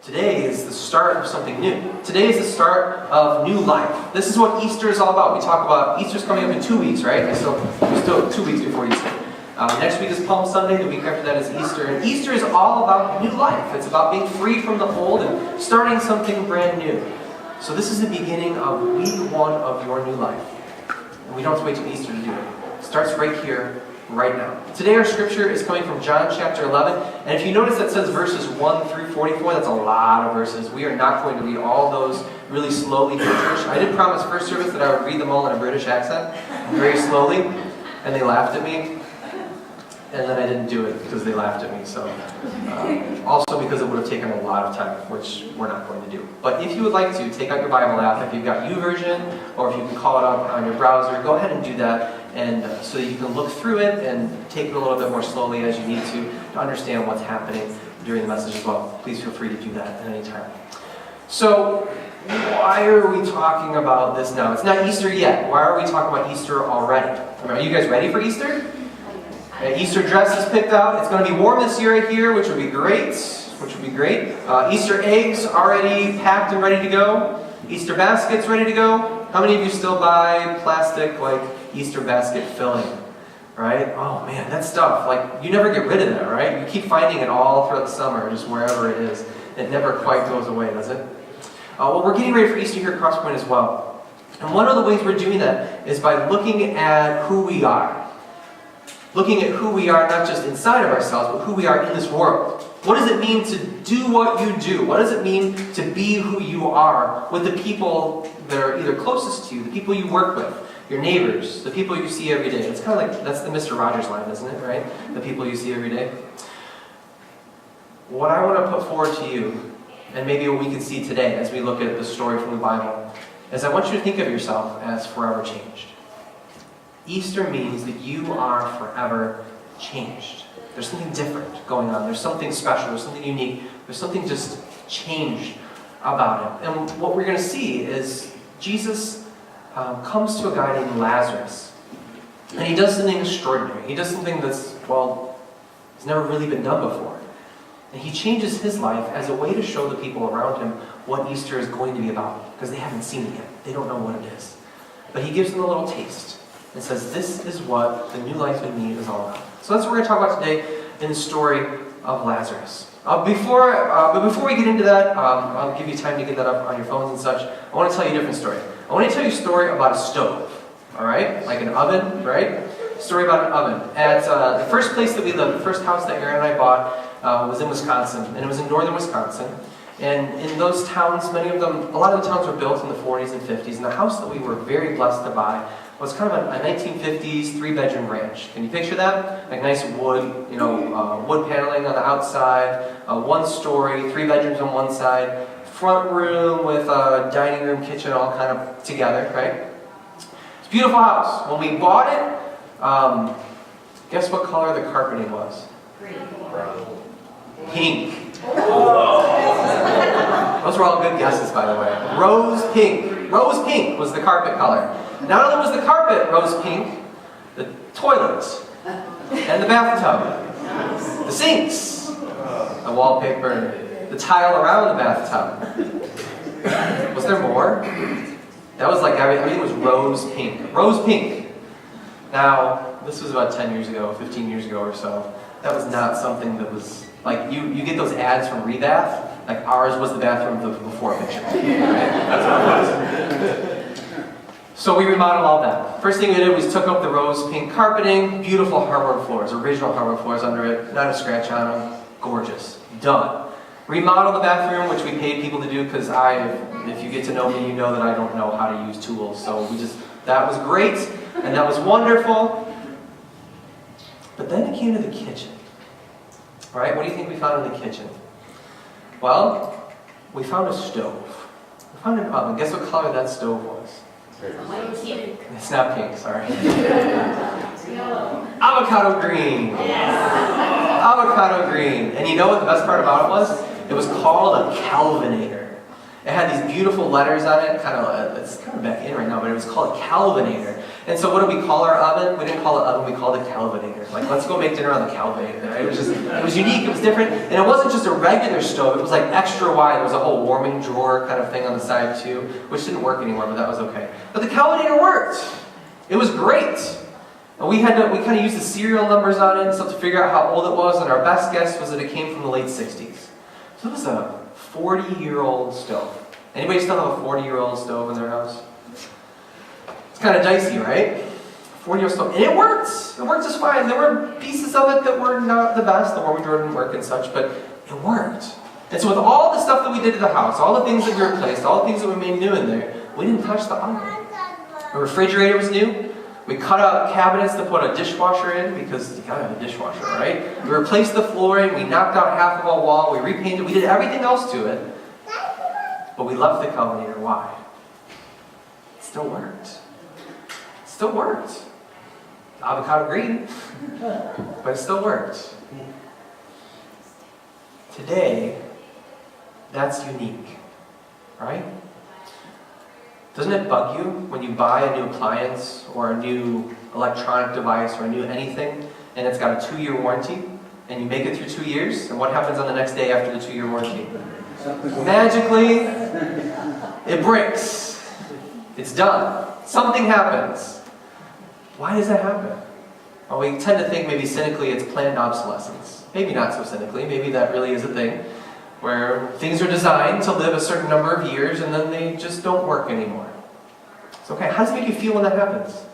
Today is the start of something new. Today is the start of new life. This is what Easter is all about. We talk about Easter's coming up in 2 weeks, right? We're still 2 weeks before Easter. Next week is Palm Sunday. The week after that is Easter. And Easter is all about new life. It's about being free from the old and starting something brand new. So this is the beginning of week 1 of your new life. And we don't have to wait till Easter to do it. It starts right here, right now. Today our scripture is coming from John chapter 11. And if you notice that says verses 1 through 44, that's a lot of verses. We are not going to read all those really slowly for church. I did promise first service that I would read them all in a British accent, very slowly. And they laughed at me. And then I didn't do it because they laughed at me. So, also because it would have taken a lot of time, which we're not going to do. But if you would like to, take out your Bible app. If you've got YouVersion, or if you can call it up on your browser, go ahead and do that. And so that you can look through it and take it a little bit more slowly as you need to understand what's happening during the message as well. Please feel free to do that at any time. So, why are we talking about this now? It's not Easter yet. Why are we talking about Easter already? Are you guys ready for Easter? Easter dress is picked out. It's going to be warm this year right here, which would be great. Easter eggs already packed and ready to go. Easter baskets ready to go. How many of you still buy plastic Easter basket filling? Right? Oh man, that stuff. You never get rid of that, right? You keep finding it all throughout the summer, just wherever it is. It never quite goes away, does it? Well, we're getting ready for Easter here at Crosspoint as well. And one of the ways we're doing that is by looking at who we are. Looking at who we are, not just inside of ourselves, but who we are in this world. What does it mean to do what you do? What does it mean to be who you are with the people that are either closest to you, the people you work with, your neighbors, the people you see every day? It's kind of that's the Mr. Rogers line, isn't it, right? The people you see every day. What I want to put forward to you, and maybe what we can see today as we look at the story from the Bible, is I want you to think of yourself as forever changed. Easter means that you are forever changed. There's something different going on. There's something special. There's something unique. There's something just changed about it. And what we're going to see is Jesus comes to a guy named Lazarus. And he does something extraordinary. He does something that's, has never really been done before. And he changes his life as a way to show the people around him what Easter is going to be about. Because they haven't seen it yet. They don't know what it is. But he gives them a little taste. And says, this is what the new life in me is all about. So that's what we're going to talk about today in the story of Lazarus. But before we get into that, I'll give you time to get that up on your phones and such. I want to tell you a different story. I want to tell you a story about a stove. All right? Like an oven, right? A story about an oven. At the first place that we lived, the first house that Aaron and I bought was in Wisconsin. And it was in northern Wisconsin. And in those towns, a lot of the towns were built in the 40s and 50s. And the house that we were very blessed to buy was kind of a 1950s 3-bedroom ranch. Can you picture that? Like nice wood, wood paneling on the outside, 1 story, 3 bedrooms on one side, front room with a dining room, kitchen, all kind of together, right? It's a beautiful house. When we bought it, guess what color the carpeting was? Green. Pink. Those were all good guesses, by the way. Rose pink. Rose pink was the carpet color. Not only was the carpet rose pink, the toilets, and the bathtub, the sinks, the wallpaper, the tile around the bathtub. Was there more? That was everything was rose pink. Rose pink. Now, this was about 10 years ago, 15 years ago or so. That was not something that was, you get those ads from Rebath. Ours was the bathroom of the before picture. Right? That's what it was. So we remodeled all that. First thing we did was took up the rose pink carpeting, beautiful hardwood floors, original hardwood floors under it, not a scratch on them, gorgeous, done. Remodeled the bathroom, which we paid people to do because if you get to know me, you know that I don't know how to use tools. So that was great, and that was wonderful. But then it came to the kitchen. All right, what do you think we found in the kitchen? Well, we found a stove. We found an oven. Guess what color that stove was? It's not pink, sorry. Avocado green. Avocado green. And you know what the best part about it was? It was called a Kelvinator. It had these beautiful letters on it, it's kind of back in right now, but it was called a Calvinator. And so what did we call our oven? We didn't call it oven, we called it Calvinator. Like, let's go make dinner on the Calvinator. Right? It was unique, it was different, and it wasn't just a regular stove, it was like extra wide. There was a whole warming drawer kind of thing on the side too, which didn't work anymore, but that was okay. But the Calvinator worked. It was great. And we kind of used the serial numbers on it and stuff to figure out how old it was, and our best guess was that it came from the late 60s. So it was a 40-year-old stove. Anybody still have a 40-year-old stove in their house? It's kind of dicey, right? 40-year-old stove. And it worked. It worked just fine. There were pieces of it that were not the best. The warming drawer didn't work and such, but it worked. And so with all the stuff that we did to the house, all the things that we replaced, all the things that we made new in there, we didn't touch the oven. The refrigerator was new. We cut out cabinets to put a dishwasher in, because you gotta have a dishwasher, right? We replaced the flooring, we knocked out half of a wall, we repainted, we did everything else to it. But we left the Calvinator. Why? It still worked. It still worked. Avocado green, but it still worked. Today, that's unique, right? Doesn't it bug you when you buy a new appliance or a new electronic device or a new anything, and it's got a 2-year warranty, and you make it through 2 years, and what happens on the next day after the 2-year warranty? Magically, it breaks. It's done. Something happens. Why does that happen? Well, we tend to think maybe cynically it's planned obsolescence. Maybe not so cynically. Maybe that really is a thing, where things are designed to live a certain number of years and then they just don't work anymore. So, okay, how does it make you feel when that happens?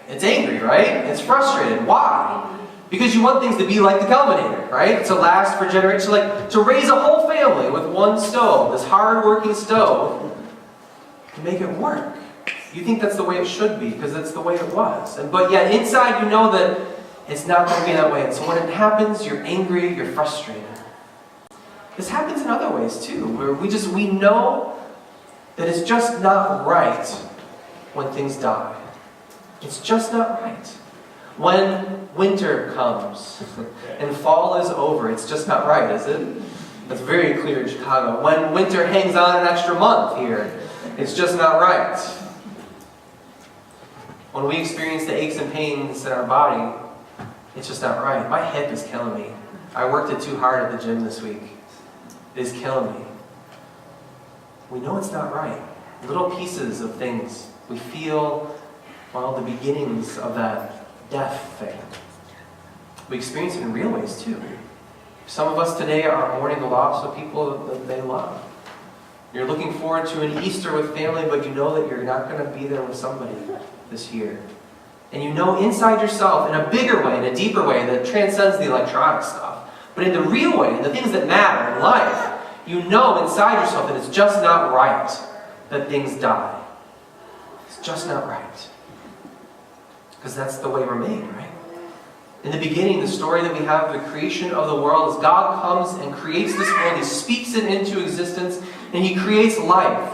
It's angry, right? It's frustrated. Why? Because you want things to be like the Calvinator, right? To last for generations, like to raise a whole family with one stove, this hard-working stove, to make it work. You think that's the way it should be because that's the way it was. But yet inside you know that it's not going to be that way. And so when it happens, you're angry, you're frustrated. This happens in other ways too, where we know that it's just not right when things die. It's just not right. When winter comes and fall is over, it's just not right, is it? That's very clear in Chicago. When winter hangs on an extra month here, it's just not right. When we experience the aches and pains in our body, it's just not right. My hip is killing me. I worked it too hard at the gym this week. It is killing me. We know it's not right. Little pieces of things. We feel, the beginnings of that death thing. We experience it in real ways too. Some of us today are mourning the loss of people that they love. You're looking forward to an Easter with family, but you know that you're not going to be there with somebody this year. And you know inside yourself, in a bigger way, in a deeper way, that transcends the electronic stuff, but in the real way, in the things that matter in life, you know inside yourself that it's just not right that things die. It's just not right. Because that's the way we're made, right? In the beginning, the story that we have, the creation of the world, is God comes and creates this world. He speaks it into existence, and He creates life.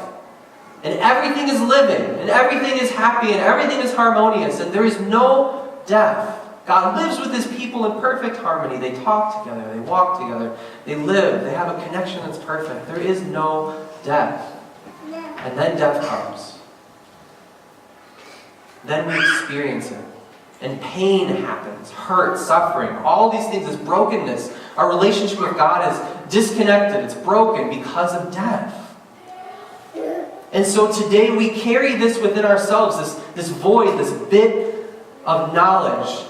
And everything is living, and everything is happy, and everything is harmonious, and there is no death. God lives with His people in perfect harmony. They talk together, they walk together, they live, they have a connection that's perfect. There is no death. And then death comes. Then we experience it. And pain happens, hurt, suffering, all these things, this brokenness. Our relationship with God is disconnected, it's broken because of death. And so today we carry this within ourselves, this void, this bit of knowledge,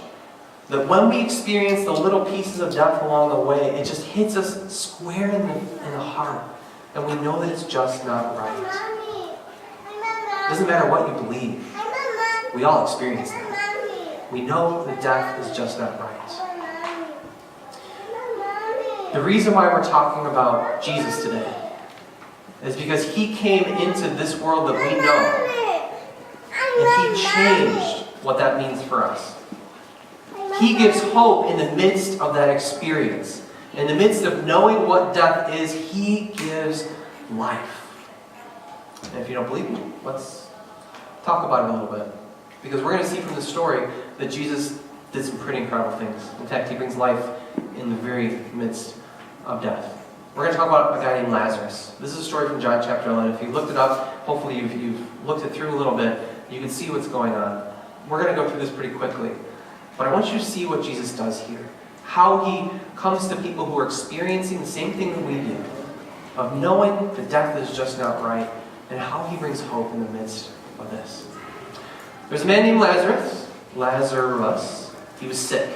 that when we experience the little pieces of death along the way, it just hits us square in the heart. And we know that it's just not right. It doesn't matter what you believe. We all experience that. We know that death is just not right. The reason why we're talking about Jesus today is because He came into this world that we know, and He changed what that means for us. He gives hope in the midst of that experience. In the midst of knowing what death is, He gives life. And if you don't believe me, let's talk about it a little bit. Because we're going to see from the story that Jesus did some pretty incredible things. In fact, He brings life in the very midst of death. We're going to talk about a guy named Lazarus. This is a story from John chapter 11. If you looked it up, hopefully you've looked it through a little bit, you can see what's going on. We're going to go through this pretty quickly. But I want you to see what Jesus does here. How he comes to people who are experiencing the same thing that we do, of knowing that death is just not right, and how he brings hope in the midst of this. There's a man named Lazarus. He was sick.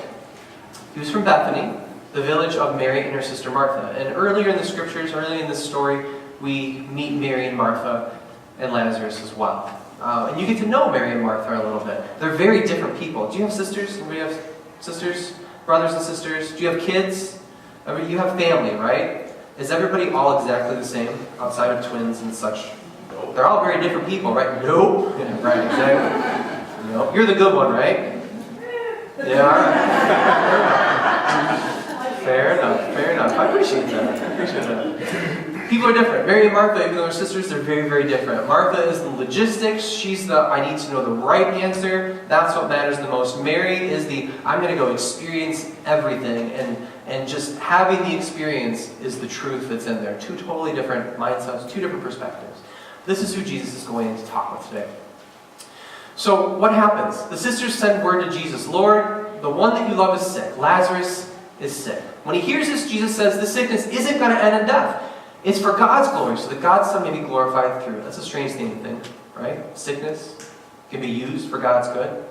He was from Bethany, the village of Mary and her sister Martha. And earlier in the scriptures, earlier in this story, we meet Mary and Martha and Lazarus as well. And you get to know Mary and Martha a little bit. They're very different people. Do you have sisters? Anybody have sisters? Brothers and sisters? Do you have kids? I mean, you have family, right? Is everybody all exactly the same outside of twins and such? They're all very different people, right? Nope. Yeah, right, exactly. Nope. You're the good one, right? Yeah, all right. Fair enough. I appreciate that. People are different. Mary and Martha, even though they're sisters, they're very, very different. Martha is the logistics. She's the, I need to know the right answer. That's what matters the most. Mary is the, I'm going to go experience everything. And just having the experience is the truth that's in there. Two totally different mindsets, two different perspectives. This is who Jesus is going to talk with today. So what happens? The sisters send word to Jesus, Lord, the one that you love is sick. Lazarus is sick. When he hears this, Jesus says, this sickness isn't going to end in death. It's for God's glory, so that God's Son may be glorified through it. That's a strange thing to think, right? Sickness can be used for God's good.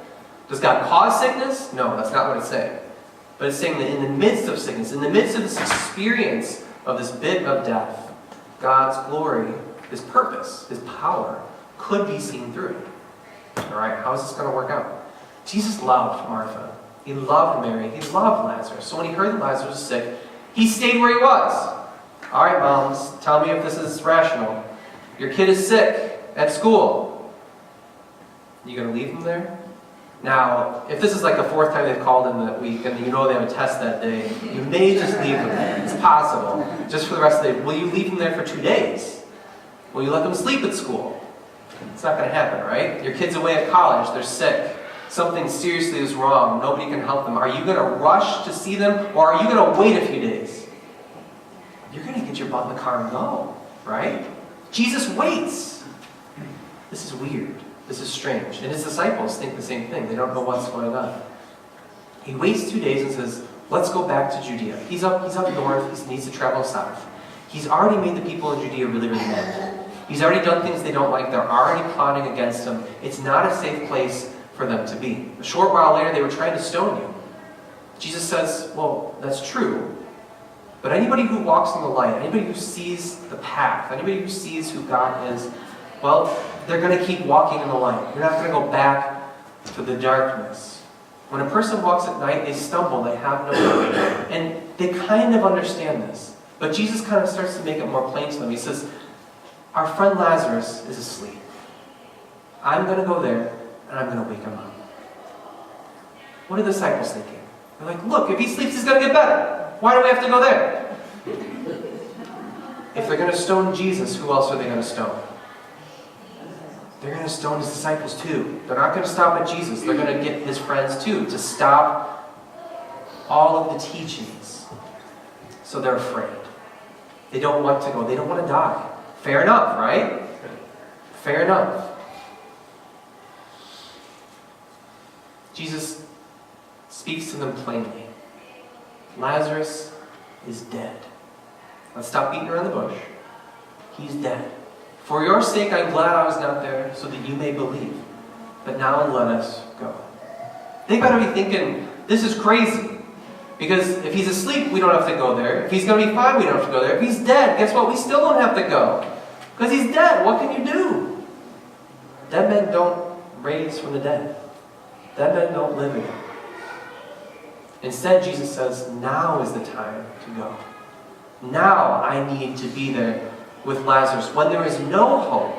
Does God cause sickness? No, that's not what it's saying. But it's saying that in the midst of sickness, in the midst of this experience of this bit of death, God's glory, His purpose, His power, could be seen through it. All right, how is this going to work out? Jesus loved Martha. He loved Mary. He loved Lazarus. So when he heard that Lazarus was sick, he stayed where he was. All right, moms, tell me if this is rational. Your kid is sick at school. You going to leave him there? Now, if this is like the fourth time they've called him that week and you know they have a test that day, you may just leave him there. It's possible. Just for the rest of the day. Will you leave him there for 2 days? Will you let them sleep at school? It's not going to happen, right? Your kid's away at college. They're sick. Something seriously is wrong. Nobody can help them. Are you going to rush to see them, or are you going to wait a few days? You're going to get your butt in the car and go, right? Jesus waits. This is weird. This is strange. And his disciples think the same thing. They don't know what's going on. He waits 2 days and says, let's go back to Judea. He's up north. He needs to travel south. He's already made the people in Judea really, really mad. He's already done things they don't like. They're already plotting against him. It's not a safe place for them to be. A short while later, they were trying to stone you. Jesus says, well, that's true. But anybody who walks in the light, anybody who sees the path, anybody who sees who God is, well, they're going to keep walking in the light. You're not going to go back to the darkness. When a person walks at night, they stumble, they have no way. And they kind of understand this. But Jesus kind of starts to make it more plain to them. He says, our friend Lazarus is asleep. I'm going to go there, and I'm going to wake him up. What are the disciples thinking? They're like, look, if he sleeps, he's going to get better. Why do we have to go there? If they're going to stone Jesus, who else are they going to stone? They're going to stone his disciples too. They're not going to stop at Jesus. They're going to get his friends too, to stop all of the teachings. So they're afraid. They don't want to go. They don't want to die. Fair enough, right? Fair enough. Jesus speaks to them plainly. Lazarus is dead. Let's stop beating around the bush. He's dead. For your sake, I'm glad I was not there, so that you may believe. But now let us go. They better be thinking, this is crazy. Because if he's asleep, we don't have to go there. If he's going to be fine, we don't have to go there. If he's dead, guess what? We still don't have to go. Because he's dead. What can you do? Dead men don't raise from the dead. Dead men don't live again. Instead, Jesus says, now is the time to go. Now I need to be there with Lazarus. When there is no hope,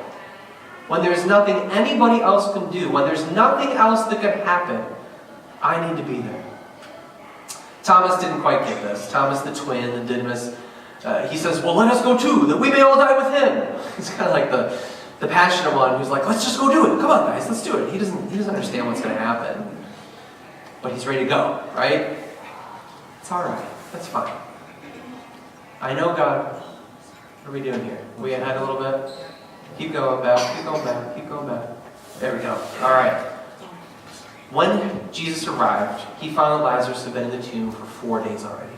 when there is nothing anybody else can do, when there's nothing else that can happen, I need to be there. Thomas didn't quite get this. Thomas the twin, the Didymus, he says, well, let us go too, that we may all die with him. He's kind of like the passionate one who's like, let's just go do it. Come on, guys, let's do it. He doesn't understand what's going to happen. But he's ready to go, right? It's all right. That's fine. I know God. What are we doing here? Are we ahead a little bit? Keep going back, keep going back, keep going back. There we go. All right. When Jesus arrived, he found that Lazarus had been in the tomb for 4 days already.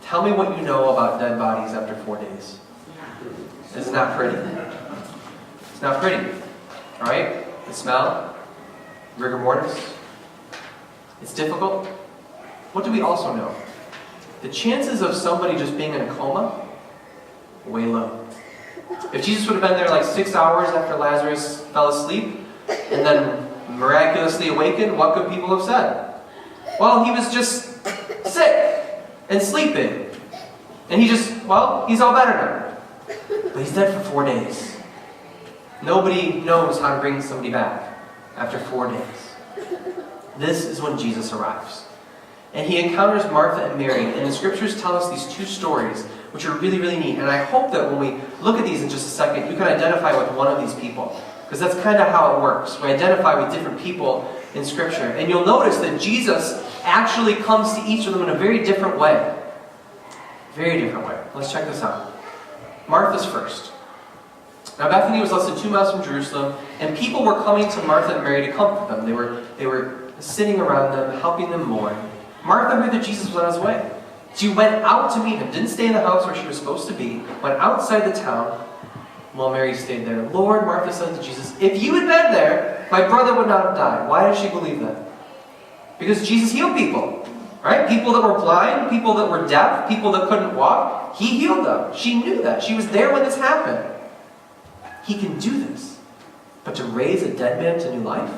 Tell me what you know about dead bodies after 4 days. It's not pretty. It's not pretty. All right? The smell, rigor mortis. It's difficult. What do we also know? The chances of somebody just being in a coma, way low. If Jesus would have been there like 6 hours after Lazarus fell asleep, and then miraculously awakened, what could people have said? Well, he was just sick and sleeping. And he's all better now. But he's dead for 4 days. Nobody knows how to bring somebody back after 4 days. This is when Jesus arrives. And he encounters Martha and Mary. And the scriptures tell us these two stories, which are really, really neat. And I hope that when we look at these in just a second, you can identify with one of these people. Because that's kind of how it works. We identify with different people in Scripture. And you'll notice that Jesus actually comes to each of them in a very different way. Very different way. Let's check this out. Martha's first. Now Bethany was less than 2 miles from Jerusalem, and people were coming to Martha and Mary to comfort them. They were sitting around them, helping them mourn. Martha heard that Jesus was on his way. She went out to meet him, didn't stay in the house where she was supposed to be, went outside the town. While Mary stayed there. Lord, Martha said to Jesus, if you had been there, my brother would not have died. Why did she believe that? Because Jesus healed people. Right? People that were blind, people that were deaf, people that couldn't walk. He healed them. She knew that. She was there when this happened. He can do this. But to raise a dead man to new life?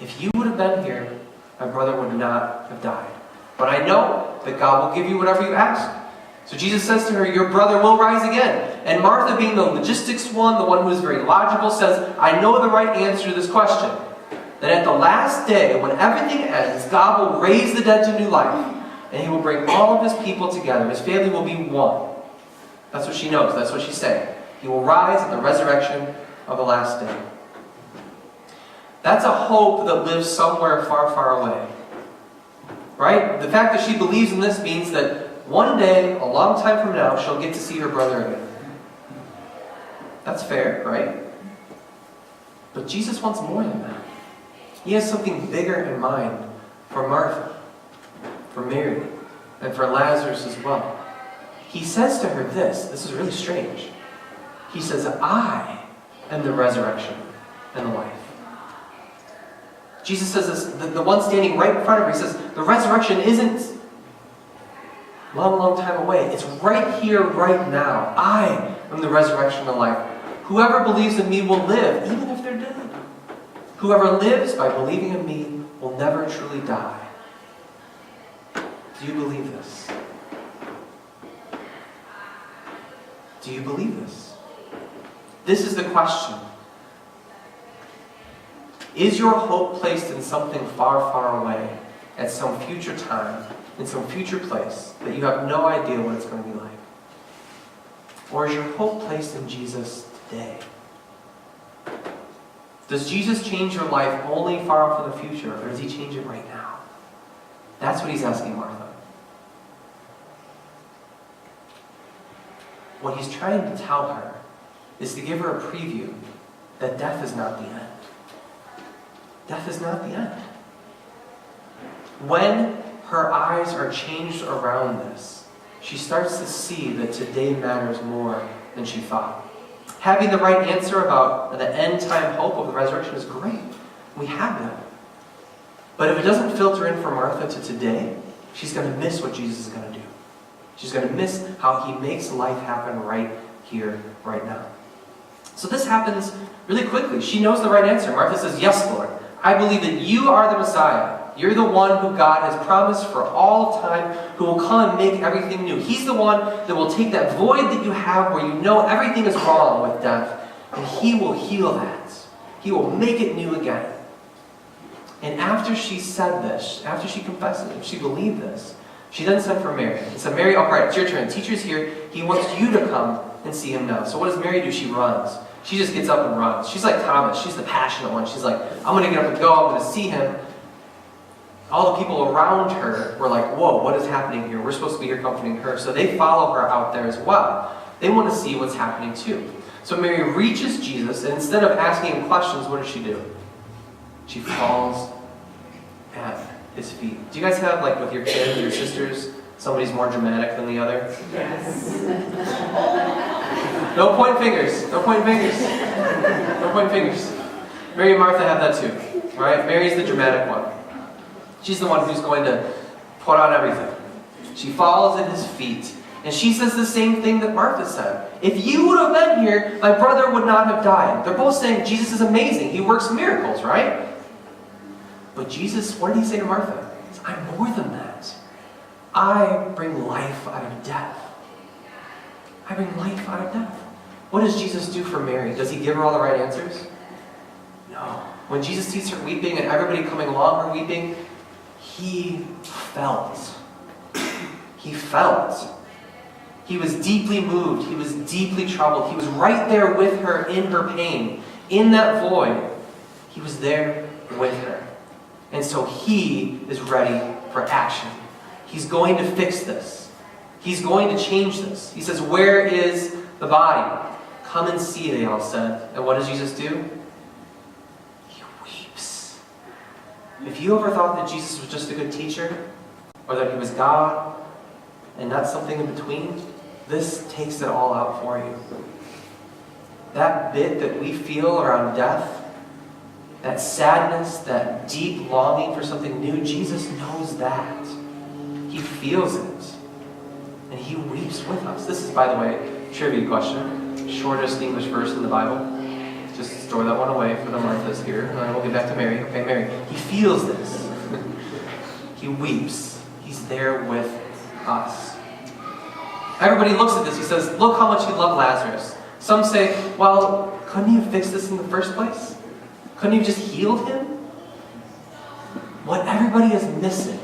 If you would have been here, my brother would not have died. But I know that God will give you whatever you ask. So Jesus says to her, your brother will rise again. And Martha, being the logistics one, the one who is very logical, says, I know the right answer to this question. That at the last day, when everything ends, God will raise the dead to new life. And he will bring all of his people together. His family will be one. That's what she knows. That's what she's saying. He will rise at the resurrection of the last day. That's a hope that lives somewhere far, far away. Right? The fact that she believes in this means that one day, a long time from now, she'll get to see her brother again. That's fair, right? But Jesus wants more than that. He has something bigger in mind for Martha, for Mary, and for Lazarus as well. He says to her this is really strange. He says, I am the resurrection and the life. Jesus says this, the one standing right in front of her, he says, the resurrection isn't long, long time away. It's right here, right now. I am the resurrection and the life. Whoever believes in me will live, even if they're dead. Whoever lives by believing in me will never truly die. Do you believe this? Do you believe this? This is the question. Is your hope placed in something far, far away, at some future time, in some future place, that you have no idea what it's going to be like? Or is your hope placed in Jesus today? Does Jesus change your life only far off in the future, or does he change it right now? That's what he's asking Martha. What he's trying to tell her is to give her a preview that death is not the end. Death is not the end. When her eyes are changed around this, she starts to see that today matters more than she thought. Having the right answer about the end-time hope of the resurrection is great. We have that. But if it doesn't filter in for Martha to today, she's going to miss what Jesus is going to do. She's going to miss how he makes life happen right here, right now. So this happens really quickly. She knows the right answer. Martha says, yes, Lord. I believe that you are the Messiah. You're the one who God has promised for all time, who will come and make everything new. He's the one that will take that void that you have where you know everything is wrong with death, and he will heal that. He will make it new again. And after she said this, after she confessed it, she believed this, she then sent for Mary. And said, Mary, all right, it's your turn. Teacher's here. He wants you to come and see him now. So what does Mary do? She runs. She just gets up and runs. She's like Thomas. She's the passionate one. She's like, I'm going to get up and go. I'm going to see him. All the people around her were like, whoa, what is happening here? We're supposed to be here comforting her. So they follow her out there as well. They want to see what's happening too. So Mary reaches Jesus, and instead of asking him questions, what does she do? She falls at his feet. Do you guys have, like with your kids, your sisters, somebody's more dramatic than the other? Yes. No pointing fingers. No pointing fingers. No pointing fingers. Mary and Martha have that too. Right? Mary's the dramatic one. She's the one who's going to put on everything. She falls at his feet. And she says the same thing that Martha said. If you would have been here, my brother would not have died. They're both saying Jesus is amazing. He works miracles, right? But Jesus, what did he say to Martha? He said, I'm more than that. I bring life out of death. I bring life out of death. What does Jesus do for Mary? Does he give her all the right answers? No. When Jesus sees her weeping and everybody coming along her weeping, he felt. He felt. He was deeply moved. He was deeply troubled. He was right there with her in her pain. In that void, he was there with her. And so he is ready for action. He's going to fix this. He's going to change this. He says, where is the body? Come and see, they all said. And what does Jesus do? He weeps. If you ever thought that Jesus was just a good teacher, or that he was God, and not something in between, this takes it all out for you. That bit that we feel around death, that sadness, that deep longing for something new, Jesus knows that. He feels it. And he weeps with us. This is, by the way, trivia question. Shortest English verse in the Bible. Just store that one away for the Marthas here. And then we'll get back to Mary. Okay, Mary. He feels this. He weeps. He's there with us. Everybody looks at this. He says, look how much he loved Lazarus. Some say, well, couldn't he have fixed this in the first place? Couldn't he have just healed him? What everybody is missing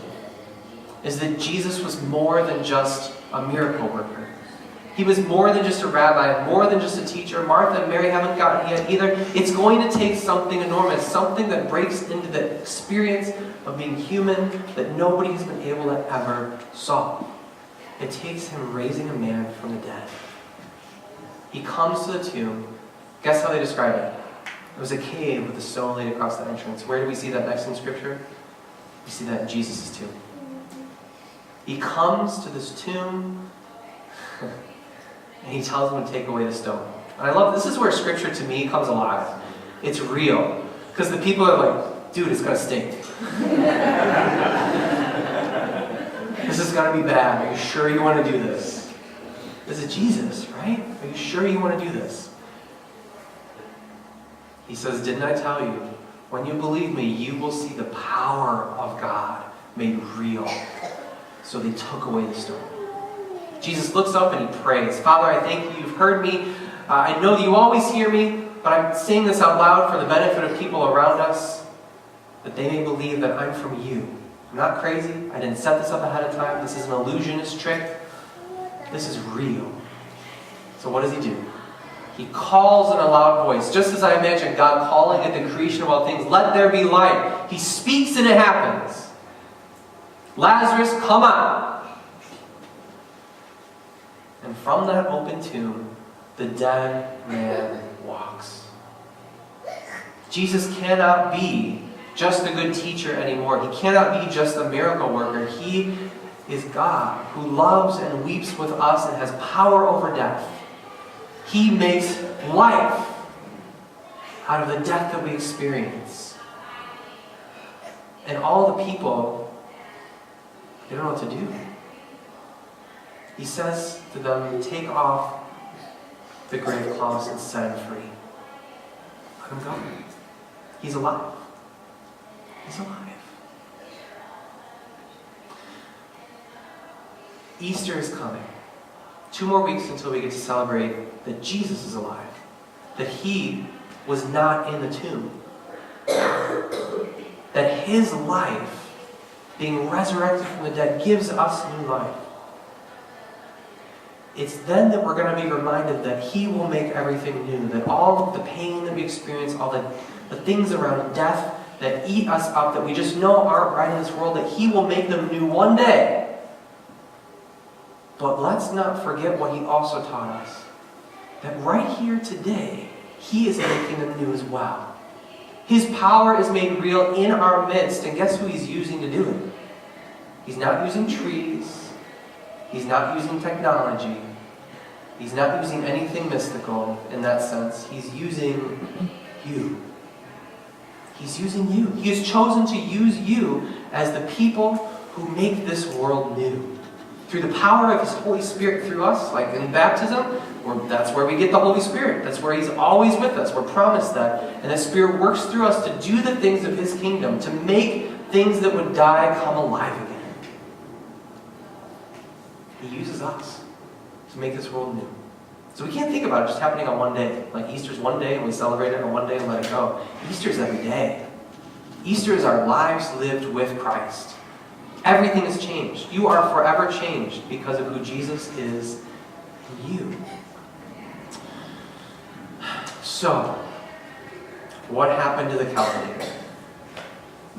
is that Jesus was more than just a miracle worker. He was more than just a rabbi, more than just a teacher. Martha and Mary haven't gotten yet either. It's going to take something enormous, something that breaks into the experience of being human that nobody has been able to ever solve. It takes him raising a man from the dead. He comes to the tomb. Guess how they describe it? It was a cave with a stone laid across the entrance. Where do we see that next in Scripture? We see that in Jesus' tomb. He comes to this tomb and he tells them to take away the stone. And I love, this is where Scripture to me comes alive. It's real. Because the people are like, dude, it's going to stink. This is going to be bad. Are you sure you want to do this? This is Jesus, right? Are you sure you want to do this? He says, didn't I tell you? When you believe me, you will see the power of God made real. So they took away the stone. Jesus looks up and he prays. Father, I thank you. You've heard me. I know that you always hear me, but I'm saying this out loud for the benefit of people around us, that they may believe that I'm from you. I'm not crazy. I didn't set this up ahead of time. This is an illusionist trick. This is real. So what does he do? He calls in a loud voice, just as I imagine God calling at the creation of all things, let there be light. He speaks and it happens. Lazarus, come out. And from that open tomb, the dead man walks. Jesus cannot be just a good teacher anymore. He cannot be just a miracle worker. He is God who loves and weeps with us and has power over death. He makes life out of the death that we experience. And all the people, they don't know what to do. He says to them, take off the grave clothes and set him free. Let him go. He's alive. He's alive. Easter is coming. 2 more weeks until we get to celebrate that Jesus is alive. That he was not in the tomb. That his life, being resurrected from the dead, gives us new life. It's then that we're going to be reminded that he will make everything new. That all of the pain that we experience, all the things around death, that eat us up, that we just know aren't right in this world, that He will make them new one day. But let's not forget what He also taught us. That right here today, He is making them new as well. His power is made real in our midst, and guess who He's using to do it? He's not using trees. He's not using technology. He's not using anything mystical in that sense. He's using you. He's using you. He has chosen to use you as the people who make this world new. Through the power of His Holy Spirit through us, like in baptism, that's where we get the Holy Spirit. That's where He's always with us. We're promised that. And the Spirit works through us to do the things of His kingdom, to make things that would die come alive again. He uses us to make this world new. So we can't think about it just happening on one day. Like Easter's one day and we celebrate it on one day and let it go. Easter's every day. Easter is our lives lived with Christ. Everything has changed. You are forever changed because of who Jesus is in you. So, what happened to the Calvinator?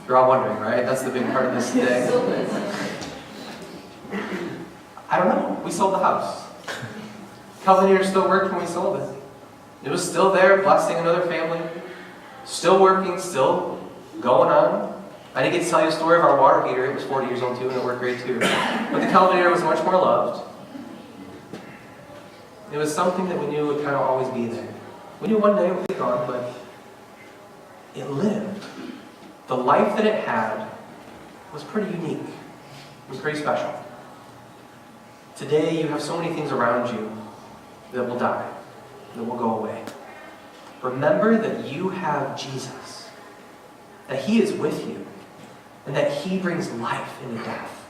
You're all wondering, right? That's the big part of this today. I don't know. We sold the house. Calvinator still worked when we sold it. It was still there, blessing another family. Still working, still going on. I didn't get to tell you a story of our water heater. It was 40 years old too, and it worked great too. But the Calvinator was much more loved. It was something that we knew would kind of always be there. We knew one day it would be gone, but it lived. The life that it had was pretty unique. It was pretty special. Today you have so many things around you that will die, that will go away. Remember that you have Jesus, that He is with you, and that He brings life into death.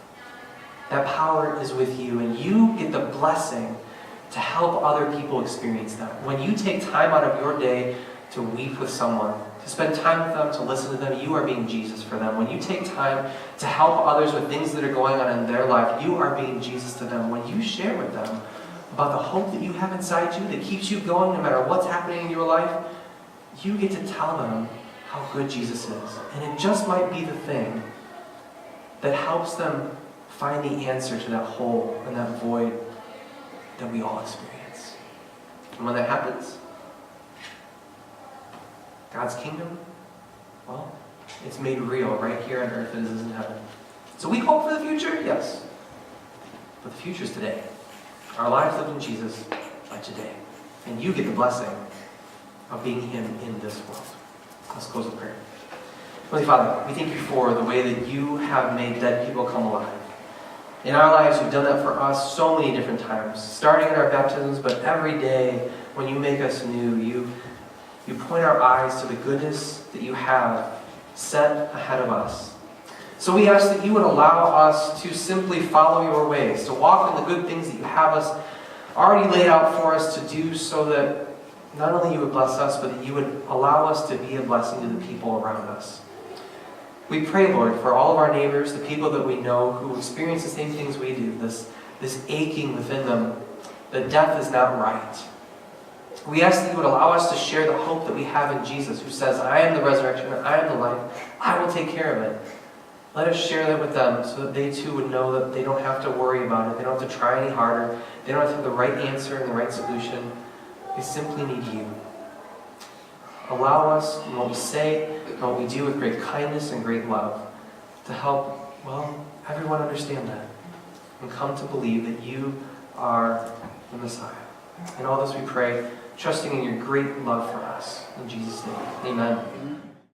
That power is with you, and you get the blessing to help other people experience that. When you take time out of your day to weep with someone, to spend time with them, to listen to them, you are being Jesus for them. When you take time to help others with things that are going on in their life, you are being Jesus to them. When you share with them about the hope that you have inside you that keeps you going no matter what's happening in your life, you get to tell them how good Jesus is. And it just might be the thing that helps them find the answer to that hole and that void that we all experience. And when that happens, God's kingdom, well, it's made real right here on earth as it is in heaven. So we hope for the future? Yes. But the future is today. Our lives lived in Jesus are today. And you get the blessing of being Him in this world. Let's close with prayer. Holy Father, we thank You for the way that You have made dead people come alive. In our lives, You've done that for us so many different times, starting in our baptisms, but every day when You make us new, You point our eyes to the goodness that You have set ahead of us. So we ask that You would allow us to simply follow Your ways, to walk in the good things that You have us already laid out for us to do, so that not only You would bless us, but that You would allow us to be a blessing to the people around us. We pray, Lord, for all of our neighbors, the people that we know who experience the same things we do, this aching within them, that death is not right. We ask that You would allow us to share the hope that we have in Jesus, who says, I am the resurrection, I am the life, I will take care of it. Let us share that with them so that they too would know that they don't have to worry about it, they don't have to try any harder, they don't have to have the right answer and the right solution. They simply need You. Allow us in what we say and what we do with great kindness and great love to help, well, everyone understand that and come to believe that You are the Messiah. In all this we pray, trusting in Your great love for us. In Jesus' name, amen.